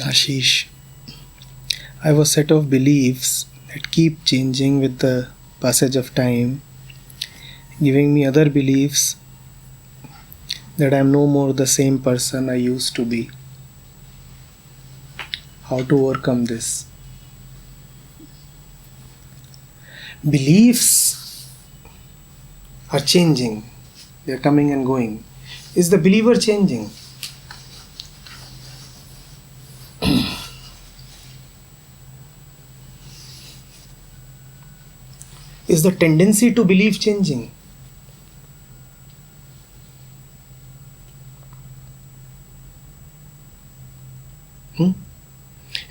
Ashish, I have a set of beliefs that keep changing with the passage of time, giving me other beliefs that I am no more the same person I used to be. How to overcome this? Beliefs are changing, they are coming and going. Is the believer changing? Is the tendency to believe changing?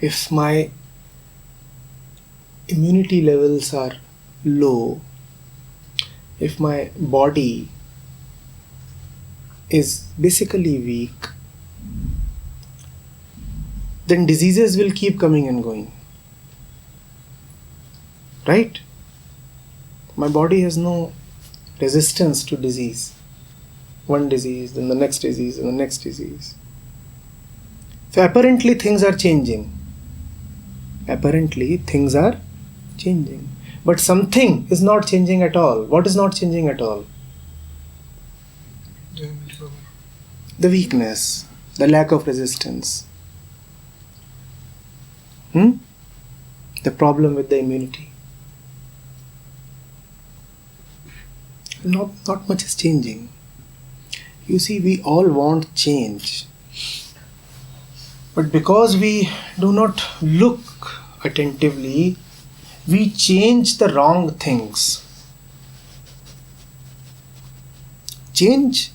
If my immunity levels are low, if my body is basically weak, then diseases will keep coming and going. Right? My body has no resistance to disease. One disease, then the next disease, and the next disease. So apparently things are changing. Apparently things are changing. But something is not changing at all. What is not changing at all? The weakness, the lack of resistance. The problem with the immunity. Not much is changing. You see, we all want change. But because we do not look attentively, we change the wrong things. Change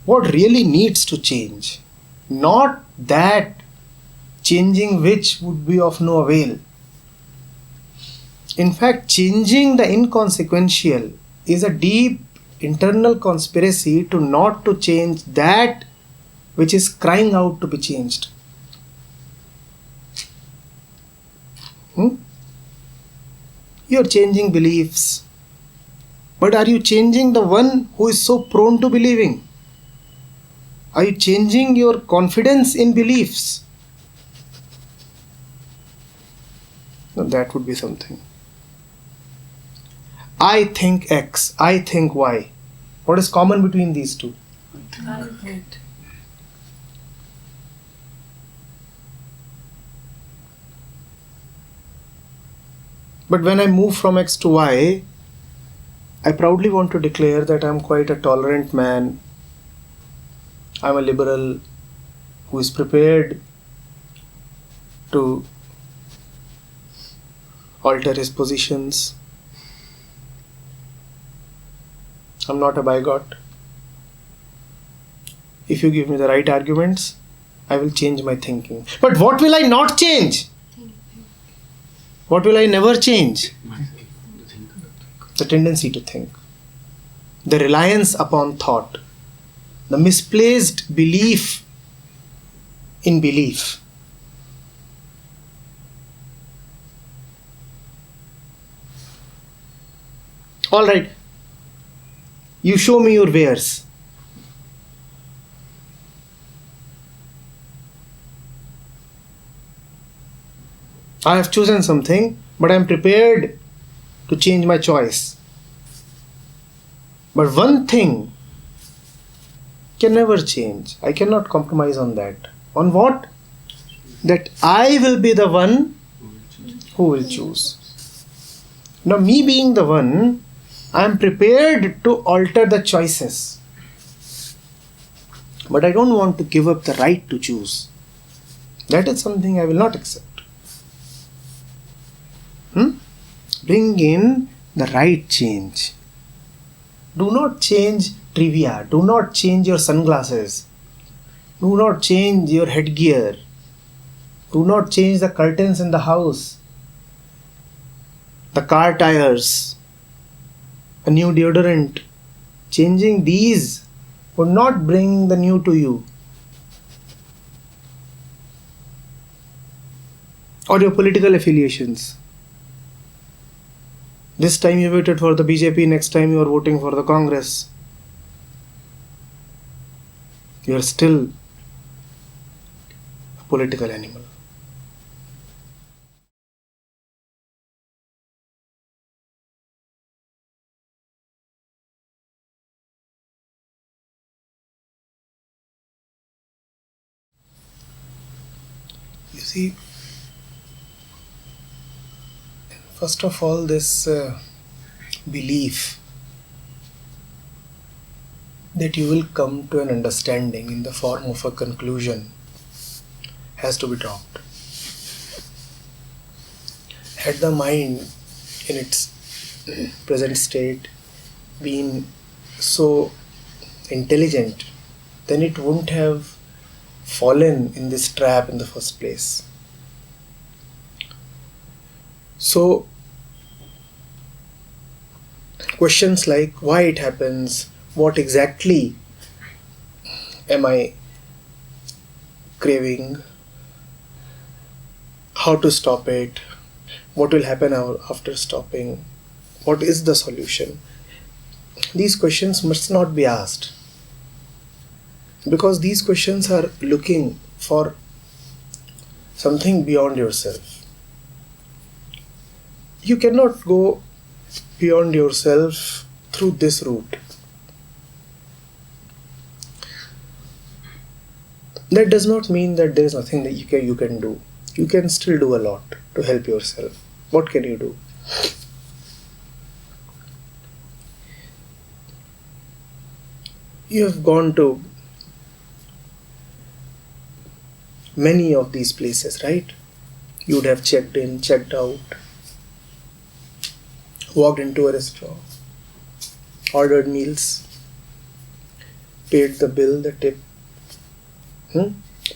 what really needs to change. Not that changing which would be of no avail. In fact, changing the inconsequential is a deep internal conspiracy to not to change that which is crying out to be changed. You are changing beliefs, but are you changing the one who is so prone to believing? Are you changing your confidence in beliefs? Now that would be something. I think X, I think Y. What is common between these two? Advait. But when I move from X to Y, I proudly want to declare that I am quite a tolerant man. I am a liberal who is prepared to alter his positions. I'm not a bigot. If you give me the right arguments, I will change my thinking. But what will I not change? What will I never change? The tendency to think. The reliance upon thought. The misplaced belief in belief. Alright. You show me your wares. I have chosen something, but I am prepared to change my choice. But one thing can never change. I cannot compromise on that. On what? That I will be the one who will choose. Now, me being the one, I am prepared to alter the choices. But I don't want to give up the right to choose. That is something I will not accept. Bring in the right change. Do not change trivia. Do not change your sunglasses. Do not change your headgear. Do not change the curtains in the house. The car tires. A new deodorant. Changing these would not bring the new to you. Or your political affiliations. This time you voted for the BJP, next time you are voting for the Congress. You are still a political animal. You see, first of all, this belief that you will come to an understanding in the form of a conclusion has to be dropped. Had the mind in its present state been so intelligent, then it wouldn't have fallen in this trap in the first place. So, questions like why it happens, what exactly am I craving, how to stop it, what will happen after stopping, what is the solution, these questions must not be asked, because these questions are looking for something beyond yourself. You cannot go beyond yourself through this route. That does not mean that there is nothing that you can do. You can still do a lot to help yourself. What can you do? You have gone to many of these places, right? You would have checked in, checked out, walked into a restaurant, ordered meals, paid the bill, the tip,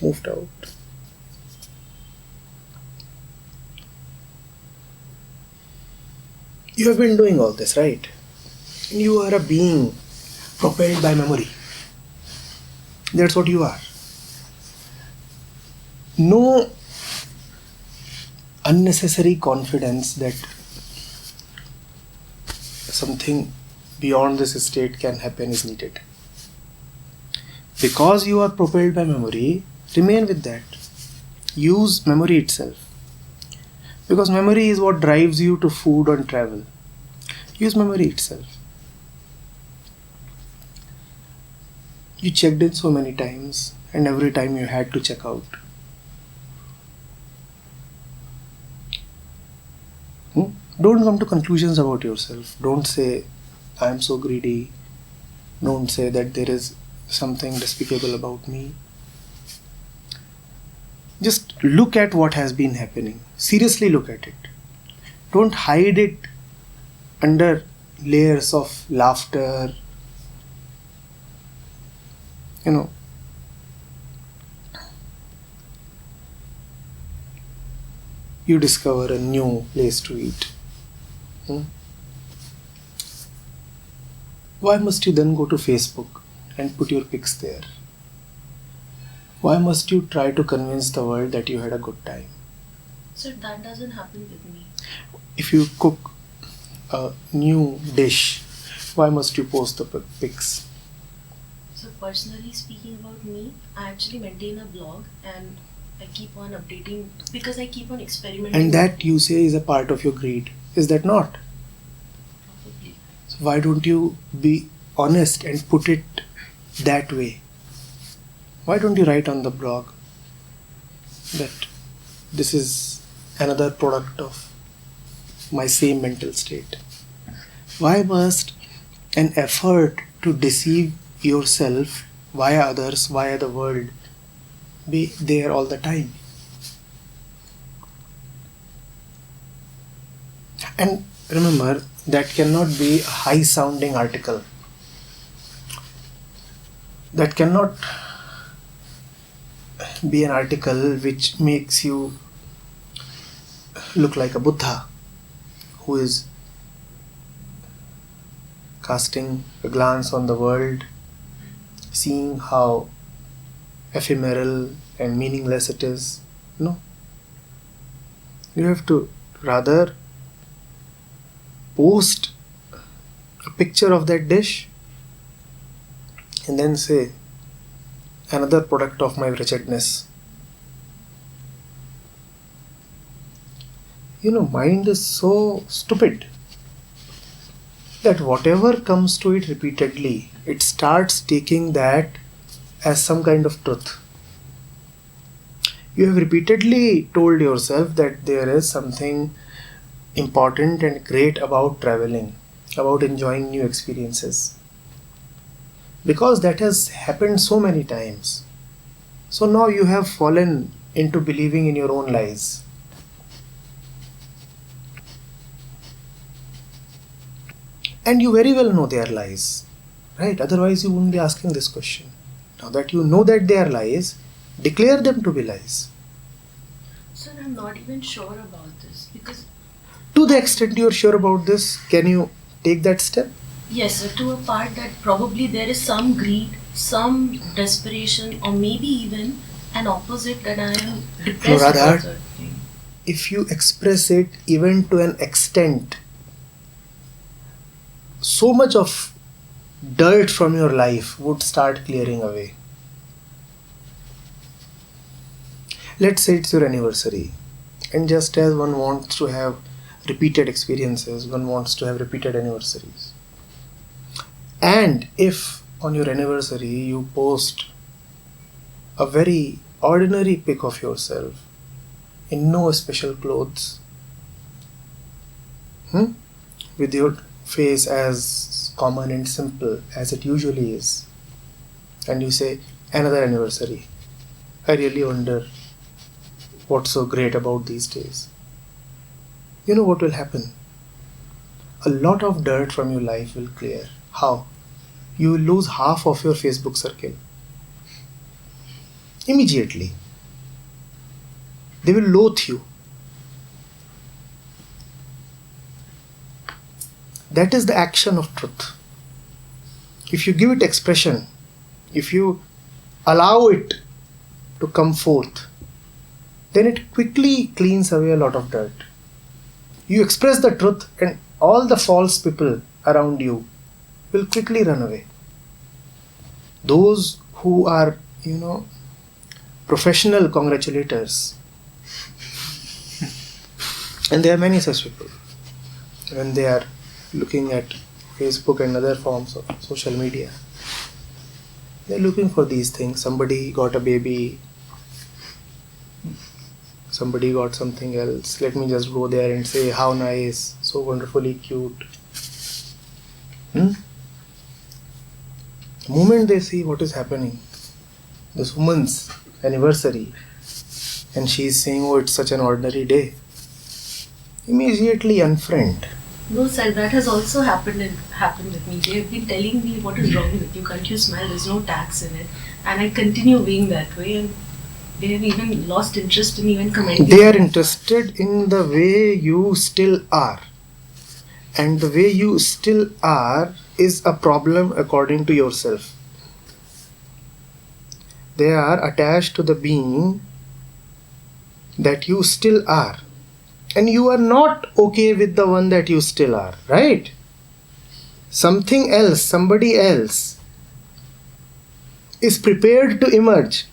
moved out. You have been doing all this, right? You are a being propelled by memory. That's what you are. No unnecessary confidence that something beyond this state can happen is needed. Because you are propelled by memory, remain with that. Use memory itself. Because memory is what drives you to food and travel. Use memory itself. You checked in so many times, and every time you had to check out. Don't come to conclusions about yourself. Don't say, I am so greedy. Don't say that there is something despicable about me. Just look at what has been happening. Seriously look at it. Don't hide it under layers of laughter. You discover a new place to eat. Why must you then go to Facebook and put your pics there? Why must you try to convince the world that you had a good time? So that doesn't happen with me. If you cook a new dish, why must you post the pics? So personally speaking about me, I actually maintain a blog and I keep on updating because I keep on experimenting. And that you say is a part of your greed. Is that not? Probably. So why don't you be honest and put it that way? Why don't you write on the blog that this is another product of my same mental state? Why must an effort to deceive yourself via others, via the world, be there all the time? And remember, that cannot be a high sounding article. That cannot be an article which makes you look like a Buddha who is casting a glance on the world, seeing how ephemeral and meaningless it is. No. You have to rather post a picture of that dish and then say, another product of my wretchedness. Mind is so stupid that whatever comes to it repeatedly, it starts taking that as some kind of truth. You have repeatedly told yourself that there is something important and great about traveling, about enjoying new experiences. Because that has happened so many times. So now you have fallen into believing in your own lies. And you very well know they are lies, right? Otherwise you wouldn't be asking this question. Now that you know that they are lies, declare them to be lies. Sir, I'm not even sure about this because To the extent you are sure about this, can you take that step? yes, sir, to a part that probably there is some greed, some desperation, or maybe even an opposite that I am depressed Radha, about certain thing. If you express it even to an extent, so much of dirt from your life would start clearing away. Let's say it's your anniversary, and just as one wants to have repeated experiences, one wants to have repeated anniversaries. And if on your anniversary you post a very ordinary pic of yourself in no special clothes, with your face as common and simple as it usually is, and you say, another anniversary, I really wonder what's so great about these days. You know what will happen? A lot of dirt from your life will clear. How? You will lose half of your Facebook circle. Immediately. They will loathe you. That is the action of truth. If you give it expression, if you allow it to come forth, then it quickly cleans away a lot of dirt. You express the truth and all the false people around you will quickly run away. Those who are, professional congratulators, and there are many such people, when they are looking at Facebook and other forms of social media, they're looking for these things. Somebody got a baby, somebody got something else. Let me just go there and say, how nice, so wonderfully cute. The moment they see what is happening, this woman's anniversary, and she is saying, oh, it's such an ordinary day, immediately unfriend. No, sir, that has also happened with me. They have been telling me what is wrong with you, can't you smile, there's no tax in it. And I continue being that way, and they have even lost interest in even commenting. They are interested in the way you still are. And the way you still are is a problem according to yourself. They are attached to the being that you still are. And you are not okay with the one that you still are, right? Something else, somebody else is prepared to emerge.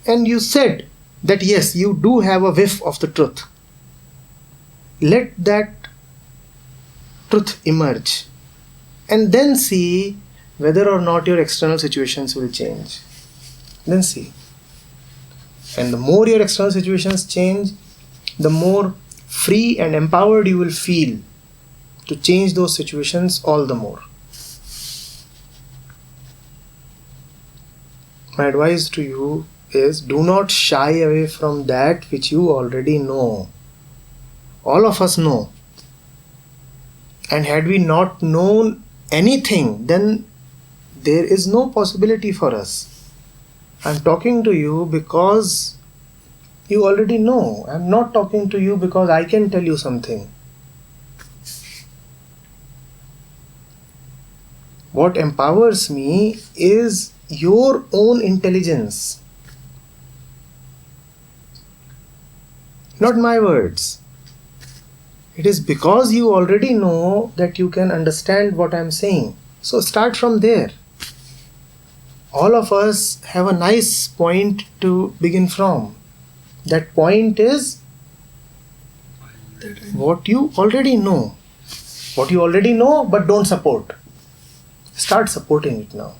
And you said that yes, you do have a whiff of the truth. Let that truth emerge. And then see whether or not your external situations will change. Then see. And the more your external situations change, the more free and empowered you will feel to change those situations all the more. My advice to you is, do not shy away from that which you already know. All of us know. And had we not known anything, then there is no possibility for us. I'm talking to you because you already know. I'm not talking to you because I can tell you something. What empowers me is your own intelligence, not my words. It is because you already know that you can understand what I'm saying. So start from there. All of us have a nice point to begin from. That point is what you already know. What you already know but don't support. Start supporting it now.